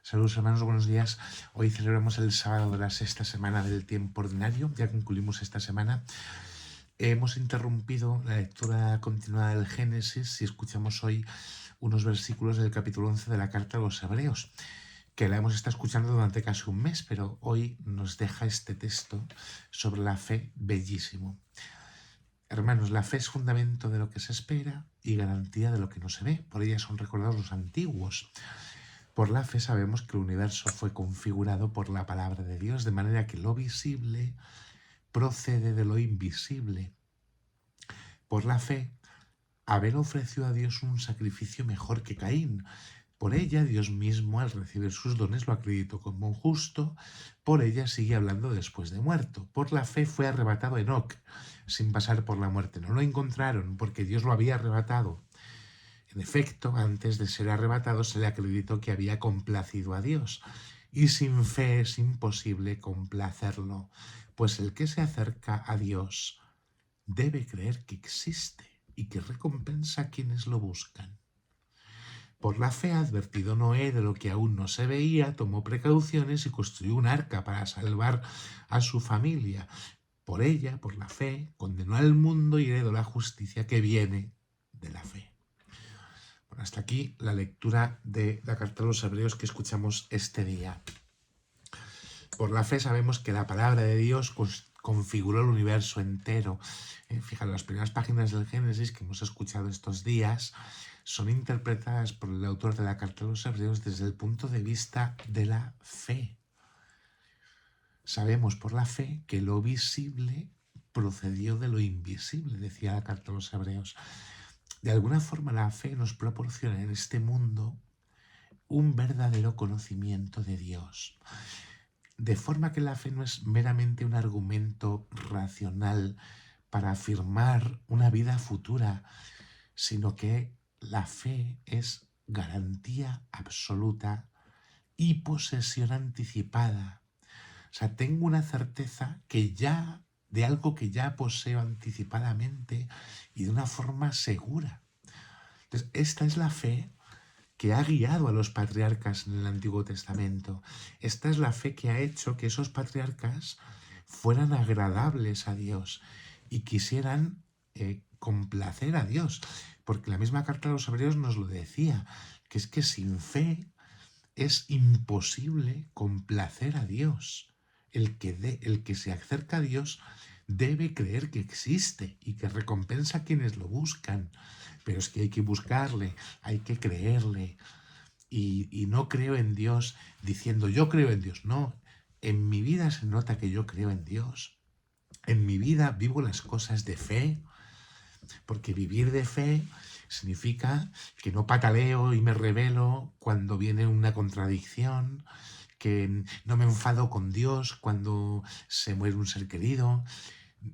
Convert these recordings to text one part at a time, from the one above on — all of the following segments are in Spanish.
Saludos hermanos, buenos días. Hoy celebramos el sábado de la sexta semana del tiempo ordinario. Ya concluimos esta semana. Hemos interrumpido la lectura continuada del Génesis y escuchamos hoy unos versículos del capítulo 11 de la carta a los Hebreos, que la hemos estado escuchando durante casi un mes, pero hoy nos deja este texto sobre la fe bellísimo. Hermanos, la fe es fundamento de lo que se espera y garantía de lo que no se ve. Por ella son recordados los antiguos. Por la fe sabemos que el universo fue configurado por la palabra de Dios, de manera que lo visible procede de lo invisible. Por la fe, Abel ofreció a Dios un sacrificio mejor que Caín. Por ella, Dios mismo, al recibir sus dones, lo acreditó como justo. Por ella sigue hablando después de muerto. Por la fe fue arrebatado Enoc, sin pasar por la muerte. No lo encontraron, porque Dios lo había arrebatado. En efecto, antes de ser arrebatado se le acreditó que había complacido a Dios, y sin fe es imposible complacerlo, pues el que se acerca a Dios debe creer que existe y que recompensa a quienes lo buscan. Por la fe, advertido Noé de lo que aún no se veía, tomó precauciones y construyó un arca para salvar a su familia. Por ella, por la fe, condenó al mundo y heredó la justicia que viene de la fe. Bueno, hasta aquí la lectura de la carta a los Hebreos que escuchamos este día. Por la fe sabemos que la palabra de Dios configuró el universo entero. Fijaros, las primeras páginas del Génesis que hemos escuchado estos días son interpretadas por el autor de la carta a los Hebreos desde el punto de vista de la fe. Sabemos por la fe que lo visible procedió de lo invisible, decía la carta a los Hebreos. De alguna forma la fe nos proporciona en este mundo un verdadero conocimiento de Dios. De forma que la fe no es meramente un argumento racional para afirmar una vida futura, sino que la fe es garantía absoluta y posesión anticipada. O sea, tengo una certeza de algo que ya poseo anticipadamente y de una forma segura. Entonces, esta es la fe que ha guiado a los patriarcas en el Antiguo Testamento. Esta es la fe que ha hecho que esos patriarcas fueran agradables a Dios y quisieran complacer a Dios. Porque la misma carta de los Hebreos nos lo decía, que es que sin fe es imposible complacer a Dios. El que se acerca a Dios debe creer que existe y que recompensa a quienes lo buscan. Pero es que hay que buscarle, hay que creerle. Y no creo en Dios diciendo yo creo en Dios. No, en mi vida se nota que yo creo en Dios. En mi vida vivo las cosas de fe, porque vivir de fe significa que no pataleo y me rebelo cuando viene una contradicción, que no me enfado con Dios cuando se muere un ser querido.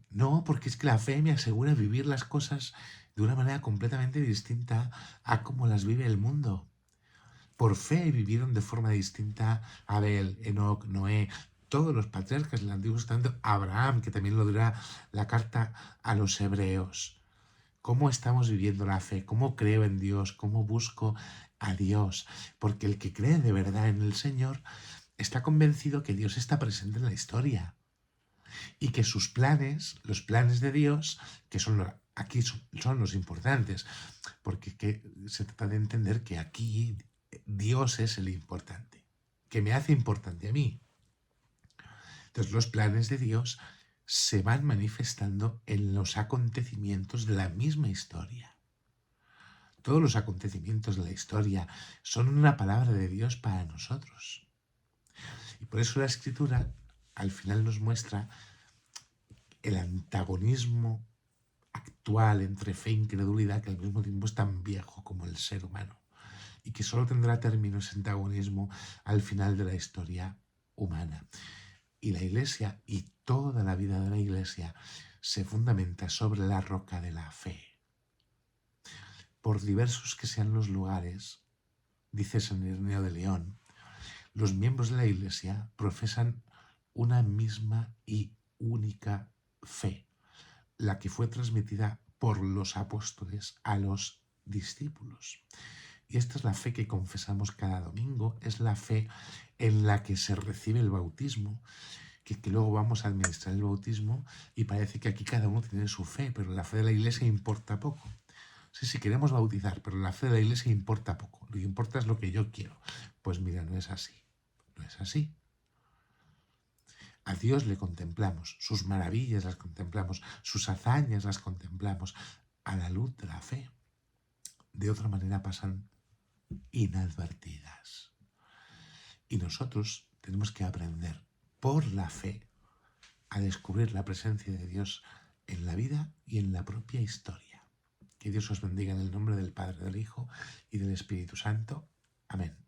No, porque es que la fe me asegura vivir las cosas de una manera completamente distinta a cómo las vive el mundo. Por fe vivieron de forma distinta Abel, Enoc, Noé, todos los patriarcas del Antiguo Testamento, Abraham, que también lo dirá la carta a los Hebreos. ¿Cómo estamos viviendo la fe? ¿Cómo creo en Dios? ¿Cómo busco a Dios? Porque el que cree de verdad en el Señor está convencido que Dios está presente en la historia y que sus planes, los planes de Dios, que aquí son los importantes, porque se trata de entender que aquí Dios es el importante, que me hace importante a mí. Entonces los planes de Dios se van manifestando en los acontecimientos de la misma historia. Todos los acontecimientos de la historia son una palabra de Dios para nosotros. Y por eso la Escritura al final nos muestra el antagonismo actual entre fe e incredulidad, que al mismo tiempo es tan viejo como el ser humano y que solo tendrá término ese antagonismo al final de la historia humana. Y la Iglesia y toda la vida de la Iglesia se fundamenta sobre la roca de la fe. Por diversos que sean los lugares, dice San Ireneo de León, los miembros de la Iglesia profesan una misma y única fe, la que fue transmitida por los apóstoles a los discípulos. Y esta es la fe que confesamos cada domingo, es la fe en la que se recibe el bautismo, que luego vamos a administrar el bautismo y parece que aquí cada uno tiene su fe, pero la fe de la Iglesia importa poco. Sí, queremos bautizar, pero la fe de la Iglesia importa poco. Lo que importa es lo que yo quiero. Pues mira, no es así. No es así. A Dios le contemplamos, sus maravillas las contemplamos, sus hazañas las contemplamos a la luz de la fe. De otra manera pasan inadvertidas. Y nosotros tenemos que aprender por la fe a descubrir la presencia de Dios en la vida y en la propia historia. Que Dios os bendiga en el nombre del Padre, del Hijo y del Espíritu Santo. Amén.